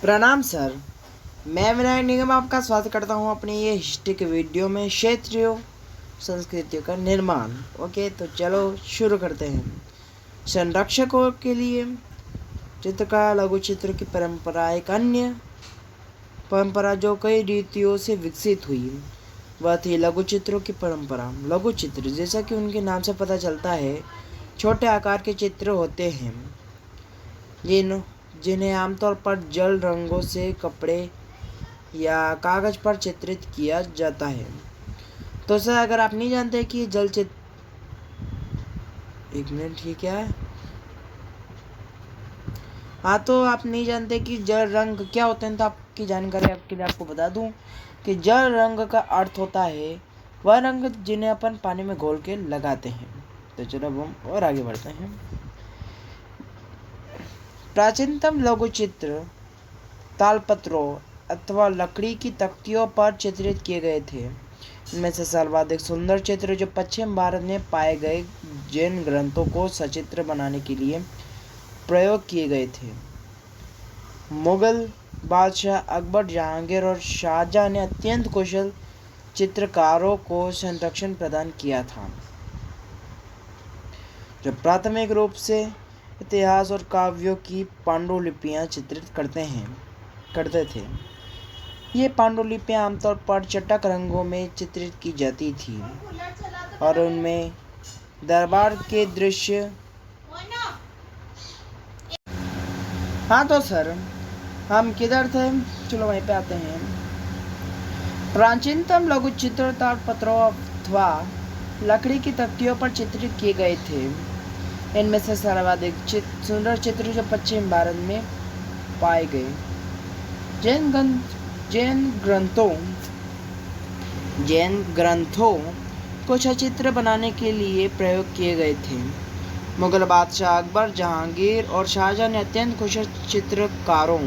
प्रणाम सर। मैं विनायक निगम आपका स्वागत करता हूं अपनी ये हिस्ट्री के वीडियो में क्षेत्रीय संस्कृतियों का निर्माण। ओके, तो चलो शुरू करते हैं। संरक्षकों के लिए चित्रकला लघु चित्र की परंपरा एक अन्य परंपरा जो कई रीतियों से विकसित हुई वह थी लघु चित्रों की परंपरा। लघु चित्र, जैसा कि उनके नाम से पता चलता है, छोटे आकार के चित्र होते हैं जिन्हें आमतौर पर जल रंगों से कपड़े या कागज पर चित्रित किया जाता है। तो सर, अगर आप नहीं जानते कि एक मिनट, ही क्या है? हाँ, तो आप नहीं जानते कि जल रंग क्या होते हैं, तो आपकी जानकारी आपके लिए आपको बता दूं कि जल रंग का अर्थ होता है वह रंग जिन्हें अपन पानी में घोल के लगाते हैं। तो चलो अब हम और आगे बढ़ते हैं। प्राचीनतम लघु चित्र तालपत्रों अथवा लकड़ी की तख्तियों पर चित्रित किए गए थे। इनमें से सर्वाधिक सुंदर चित्र जो पश्चिम भारत में पाए गए जैन ग्रंथों को सचित्र बनाने के लिए प्रयोग किए गए थे। मुगल बादशाह अकबर, जहांगीर और शाहजहां ने अत्यंत कुशल चित्रकारों को संरक्षण प्रदान किया था, जो प्राथमिक रूप से इतिहास और काव्यों की पांडुलिपियां चित्रित करते थे। ये पांडुलिपियां आमतौर पर चटक रंगों में चित्रित की जाती थी और उनमें दरबार के दृश्य। हाँ, तो सर, हम किधर थे? चलो वहीं पे आते हैं। प्राचीनतम लघु चित्र ताड़पत्रों अथवा लकड़ी की तख्तियों पर चित्रित किए गए थे। इनमें से सर्वाधिक सुंदर चित्र जो पश्चिम भारत में पाए गए जैन ग्रंथों को सचित्र बनाने के लिए प्रयोग किए गए थे। मुगल बादशाह अकबर, जहांगीर और शाहजहां ने अत्यंत कुशल चित्रकारों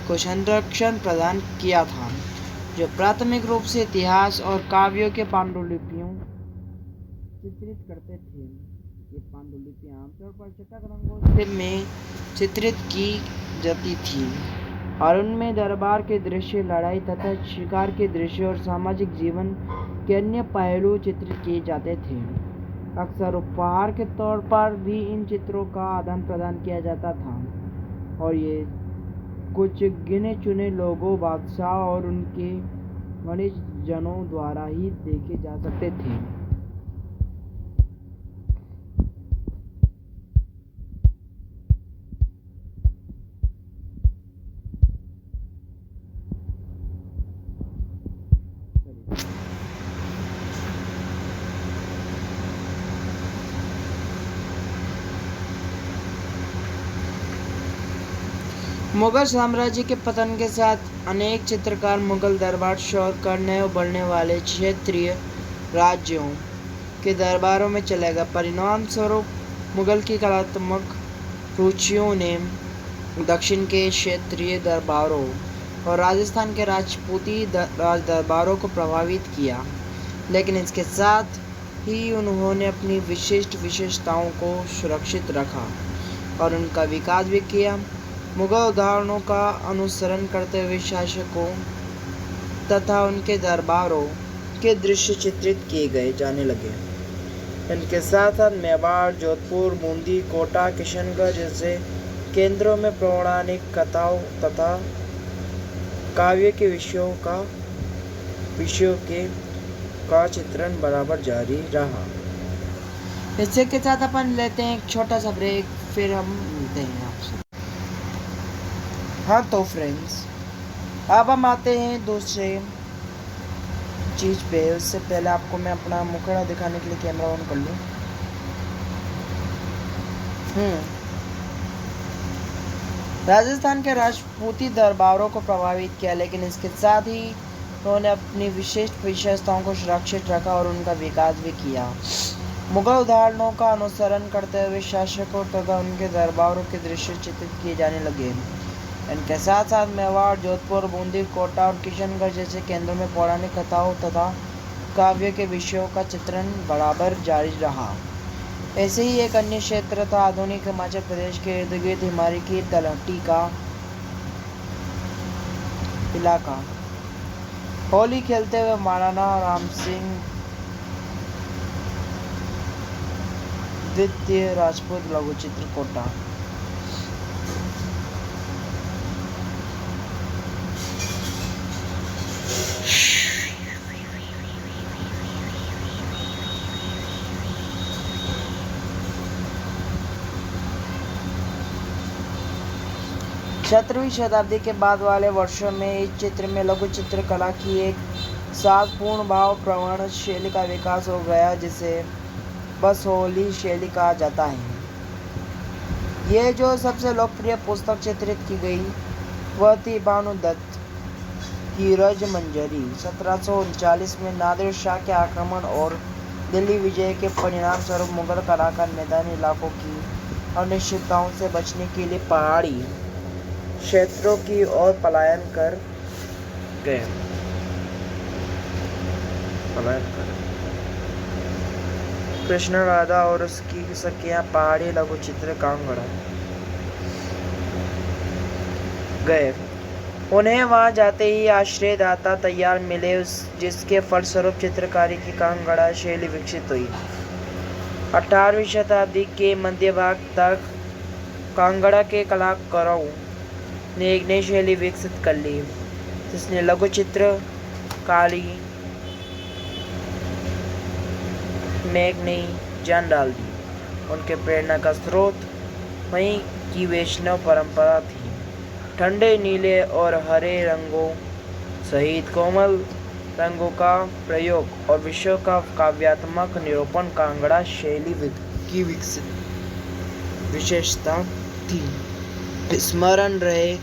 को संरक्षण प्रदान किया था, जो प्राथमिक रूप से इतिहास और काव्यों के पांडुलिपियों चित्रित करते थे। ये पांडुलिपियां आमतौर पर चटक रंगों में चित्रित की जाती थी और उनमें दरबार के दृश्य, लड़ाई तथा शिकार के दृश्य और सामाजिक जीवन के अन्य पहलू चित्रित किए जाते थे। अक्सर उपहार के तौर पर भी इन चित्रों का आदान प्रदान किया जाता था और ये कुछ गिने चुने लोगों, बादशाह और उनके वणिजनों द्वारा ही देखे जा सकते थे। मुगल साम्राज्य के पतन के साथ अनेक चित्रकार मुगल दरबार छोड़ कर नए उभरने वाले क्षेत्रीय राज्यों के दरबारों में चले गए। परिणाम स्वरूप मुगल की कलात्मक रुचियों ने दक्षिण के क्षेत्रीय दरबारों और राजस्थान के राजपूती राज दरबारों को प्रभावित किया, लेकिन इसके साथ ही उन्होंने अपनी विशिष्ट विशेषताओं को सुरक्षित रखा और उनका विकास भी किया। मुगल उदाहरणों का अनुसरण करते हुए शासकों तथा उनके दरबारों के दृश्य चित्रित किए गए जाने लगे। इनके साथ साथ मेवाड़, जोधपुर, बूंदी, कोटा, किशनगढ़ जैसे केंद्रों में पौराणिक कथाओं तथा काव्य के विषयों का चित्रण बराबर जारी रहा। इसी के साथ अपन लेते हैं एक छोटा सा ब्रेक, फिर हम मिलते हैं आपसे। हाँ, तो फ्रेंड्स, अब हम आते हैं दूसरे चीज़ पे। उससे पहले आपको मैं अपना मुखड़ा दिखाने के लिए कैमरा ऑन कर लूँ। राजस्थान के राजपूती दरबारों को प्रभावित किया, लेकिन इसके साथ ही उन्होंने अपनी विशिष्ट विशेषताओं को सुरक्षित रखा और उनका विकास भी किया। मुगल उदाहरणों का अनुसरण करते हुए शासकों तथा उनके दरबारों के दृश्य चित्रित किए जाने लगे। इनके साथ साथ मेवाड़, जोधपुर, बूंदी, कोटा और किशनगढ़ जैसे केंद्रों में पौराणिक कथाओं तथा काव्य के विषयों का चित्रण बराबर जारी रहा। ऐसे ही एक अन्य क्षेत्र था आधुनिक हिमाचल प्रदेश के इर्द गिर्द हिमालय की तलहटी का इलाका। होली खेलते हुए महाराणा राम सिंह द्वितीय राजपूत लघुचित्र कोटा। सत्रहवीं शताब्दी के बाद वाले वर्षों में इस चित्र में लघु चित्रकला की एक साधपूर्ण भाव प्रवण शैली का विकास हो गया, जिसे बसोहली शैली कहा जाता है। ये जो सबसे लोकप्रिय पुस्तक चित्रित की गई वह थी भानुदत्त की रजमंजरी। 1739 में नादिर शाह के आक्रमण और दिल्ली विजय के परिणाम स्वरूप मुगल कलाकार मैदानी इलाकों की अनिश्चितताओं से बचने के लिए पहाड़ी क्षेत्रों की ओर पलायन कर गए। कृष्ण राधा और उसकी सखियां पहाड़ी लघु चित्र कांगड़ा गए। उन्हें वहां जाते ही आश्रयदाता तैयार मिले, जिसके फलस्वरूप चित्रकारी की कांगड़ा शैली विकसित हुई। 18वीं शताब्दी के मध्य भाग तक कांगड़ा के कलाकारों ने एक नई शैली विकसित कर ली, जिसने लघु चित्रकारी में एक नई जान डाल दी। उनके प्रेरणा का स्रोत वहीं की वैष्णव परंपरा थी। ठंडे नीले और हरे रंगों सहित कोमल रंगों का प्रयोग और विषयों का काव्यात्मक निरूपण कांगड़ा शैली की विकसित विशेषता थी। स्मरण रहे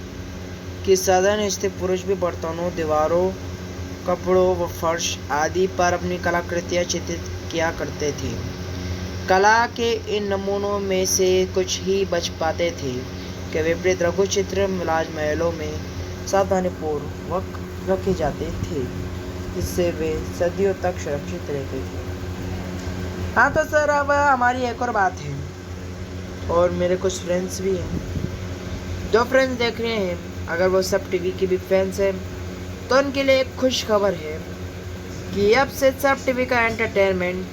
कि साधारण स्थित पुरुष भी बर्तनों, दीवारों, कपड़ों व फर्श आदि पर अपनी कलाकृतियां चित्रित किया करते थे। कला के इन नमूनों में से कुछ ही बच पाते थे के विपरीत लघु चित्र राजमहलों में सावधानीपूर्वक रखे जाते थे, जिससे वे सदियों तक सुरक्षित रहते थे। हाँ तो सर, अब हमारी एक और बात है, और मेरे कुछ फ्रेंड्स भी हैं। जो फ्रेंड्स देख रहे हैं, अगर वो सब टीवी के भी फैंस हैं, तो उनके लिए एक खुश खबर है कि अब से सब टीवी का एंटरटेनमेंट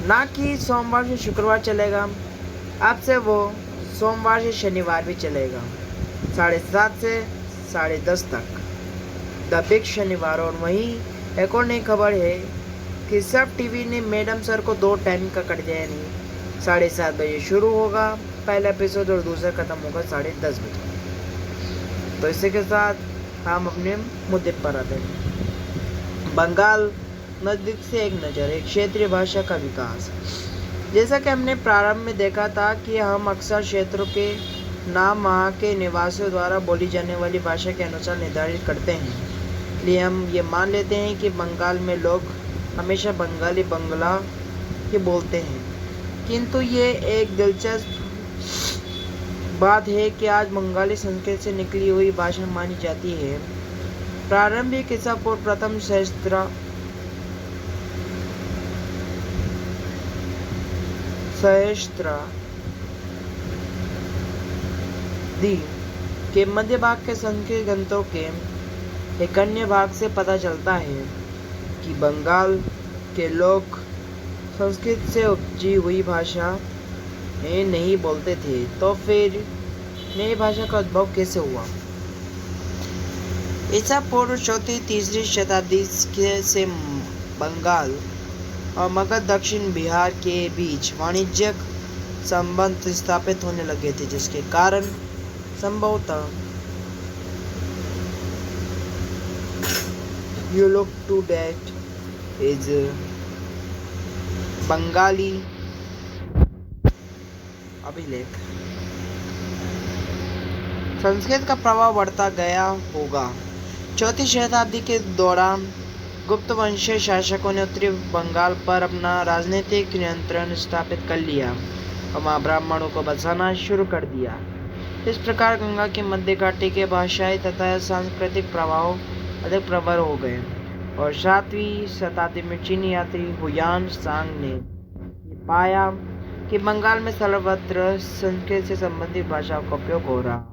ना कि सोमवार से शुक्रवार चलेगा, अब से वो सोमवार से शनिवार भी चलेगा, 7:30 से 10:30 तक, द बिग शनिवार। और वहीं एक और नई खबर है कि सब टीवी ने मैडम सर को 2 टाइम का कर दिया, यानी 7:30 बजे शुरू होगा पहला एपिसोड और दूसरा खत्म होगा 10:30 बजे। तो इसी के साथ हम अपने मुद्दे पर आते हैं। बंगाल नजदीक से एक नज़र, एक क्षेत्रीय भाषा का विकास। जैसा कि हमने प्रारंभ में देखा था कि हम अक्सर क्षेत्रों के नाम वहाँ के निवासियों द्वारा बोली जाने वाली भाषा के अनुसार निर्धारित करते हैं। इसलिए हम ये मान लेते हैं कि बंगाल में लोग हमेशा बंगाली बंगला ही बोलते हैं, किंतु ये एक दिलचस्प बात है कि आज बंगाली संस्कृत से निकली हुई भाषा मानी जाती है। प्रारंभिक ईसा पूर्व प्रथम सहस्त्राब्दी के मध्य भाग के संस्कृत ग्रंथों के एक अन्य भाग से पता चलता है कि बंगाल के लोग संस्कृत से उपजी हुई भाषा नहीं बोलते थे। तो फिर नई भाषा का उद्भव कैसे हुआ? ईसा पूर्व 4वीं-3वीं शताब्दी से बंगाल और मगध दक्षिण बिहार के बीच वाणिज्यिक संबंध स्थापित होने लगे थे, जिसके कारण संभवतः you look to that is Bengali अभिलेख संस्कृत का प्रभाव बढ़ता गया होगा। 4वीं शताब्दी के दौरान गुप्त वंशीय शासकों ने उत्तरी बंगाल पर अपना राजनीतिक नियंत्रण स्थापित कर लिया और वहाँ ब्राह्मणों को बसाना शुरू कर दिया। इस प्रकार गंगा की मध्य घाटी के भाषाई तथा सांस्कृतिक प्रभाव अधिक प्रबल हो गए और 7वीं शताब्दी में चीनी यात्री हुयान सांग ने पाया कि बंगाल में सर्वत्र संस्कृत से संबंधित भाषाओं का उपयोग हो रहा।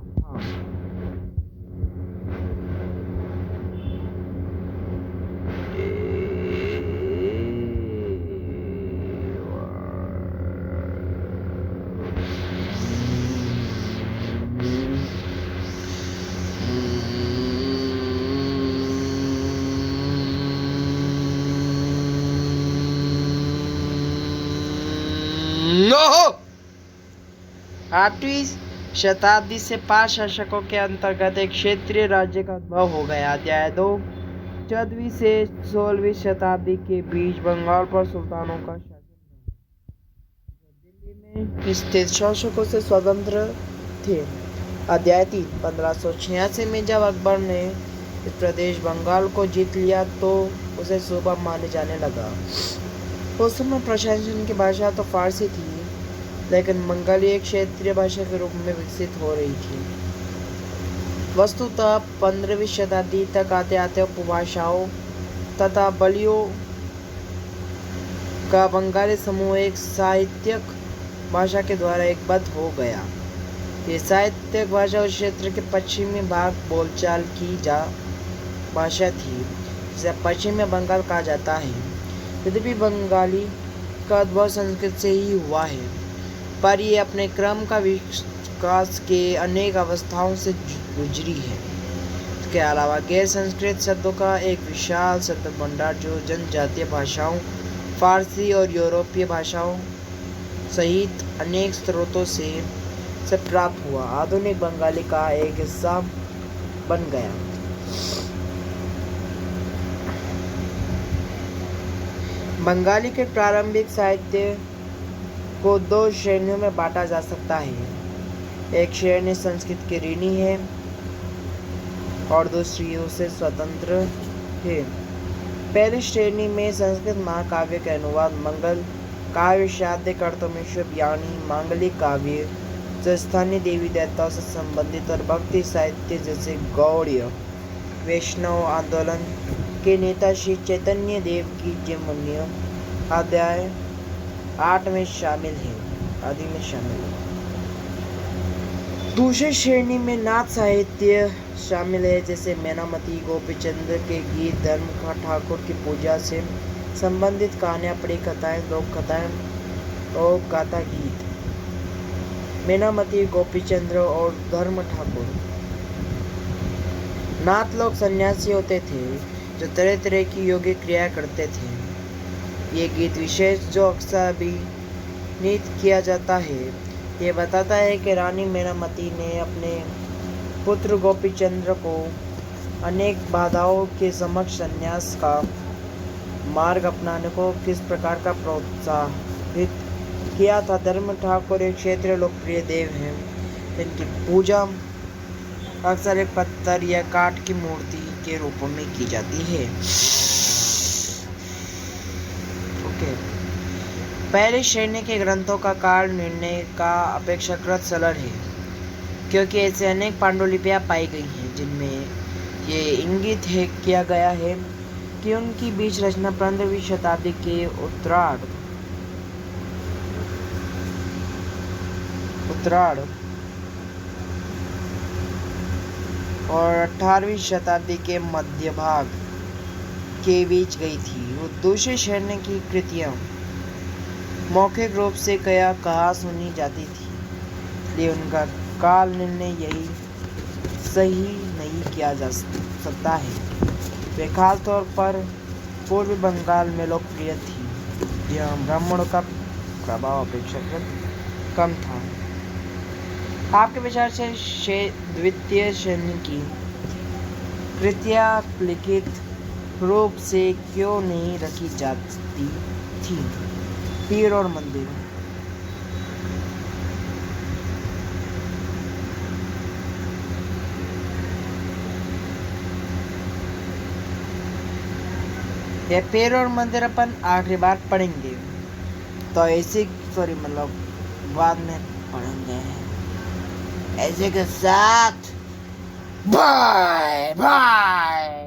8वीं शताब्दी से 5 शासकों के अंतर्गत एक क्षेत्रीय राज्य का उद्भव हो गया। अध्याय 2 14वीं से 16वीं शताब्दी के बीच बंगाल पर सुल्तानों का शासन रहा, दिल्ली में स्थित शासकों से स्वतंत्र थे। अध्याय 3 1586 में जब अकबर ने इस प्रदेश बंगाल को जीत लिया तो उसे सूबा माने जाने लगा। उस समय प्रशासन की भाषा तो फारसी थी, लेकिन बंगाली एक क्षेत्रीय भाषा के रूप में विकसित हो रही थी। वस्तुतः 15वीं शताब्दी तक आते आते उपभाषाओं तथा बोलियों का बंगाली समूह एक साहित्यिक भाषा के द्वारा एकबद्ध हो गया। ये साहित्यिक भाषा उस क्षेत्र के पश्चिमी भाग बोलचाल की भाषा थी, जिसे पश्चिमी बंगाल कहा जाता है। यद्यपि बंगाली का उद्भव संस्कृत से ही हुआ है, पर ये अपने क्रम का विकास के अनेक अवस्थाओं से गुजरी है। इसके अलावा गैर संस्कृत शब्दों का एक विशाल शब्द भंडार जो जनजातीय भाषाओं, फारसी और यूरोपीय भाषाओं सहित अनेक स्रोतों से प्राप्त हुआ, आधुनिक बंगाली का एक हिस्सा बन गया। बंगाली के प्रारंभिक साहित्य को 2 श्रेणियों में बांटा जा सकता है। एक श्रेणी संस्कृत की ऋणी है और दूसरी उससे स्वतंत्र है। पहली श्रेणी में संस्कृत महाकाव्य के अनुवाद, मंगल काव्य, शाब्दिक अर्थों में शुभ यानी मांगलिक काव्य जो स्थानीय देवी देवताओं से संबंधित और भक्ति साहित्य जैसे गौड़ीय वैष्णव आंदोलन के नेता श्री चैतन्य देव की जीवनी अध्याय 8 में शामिल है। दूसरी श्रेणी में नाथ साहित्य शामिल है, जैसे मेनामती गोपीचंद्र के गीत, धर्म ठाकुर की पूजा से संबंधित कहानियां, पड़ी कथाएं, लोक कथाएं और गाथा गीत। मेनामती गोपीचंद्र और धर्म ठाकुर नाथ लोग सन्यासी होते थे जो तरह तरह की योगिक क्रिया करते थे। ये गीत विशेष जो अक्सर अभिनीत किया जाता है, ये बताता है कि रानी मेनामती ने अपने पुत्र गोपीचंद्र को अनेक बाधाओं के समक्ष संन्यास का मार्ग अपनाने को किस प्रकार का प्रोत्साहित किया था। धर्म ठाकुर एक क्षेत्रीय लोकप्रिय देव हैं, इनकी पूजा अक्सर एक पत्थर या काठ की मूर्ति के रूप में की जाती है। पहली श्रेणी के ग्रंथों का काल निर्णय का अपेक्षाकृत सरल है, क्योंकि ऐसे अनेक पांडुलिपियां पाई गई हैं जिनमें ये इंगित किया गया है कि उनकी बीच रचना 15वीं शताब्दी के उत्तरार्ध और 18वीं शताब्दी के मध्य भाग के बीच गई थी। दूसरी श्रेणी की कृतियां मौखिक रूप से कहा सुनी जाती थी, इसलिए उनका काल निर्णय यही सही नहीं किया जा सकता है। वे खास तौर पर पूर्वी बंगाल में लोकप्रिय थी, जहाँ ब्राह्मणों का प्रभाव अपेक्षाकृत कम था। आपके विचार से द्वितीय श्रेणी की कृतियां लिखित रूप से क्यों नहीं रखी जाती थी? पीर और मंदिर। ये पीर और मंदिर अपन आखिरी बार पढ़ेंगे, तो ऐसे बाद में पढ़ेंगे ऐसे के साथ। Bye bye.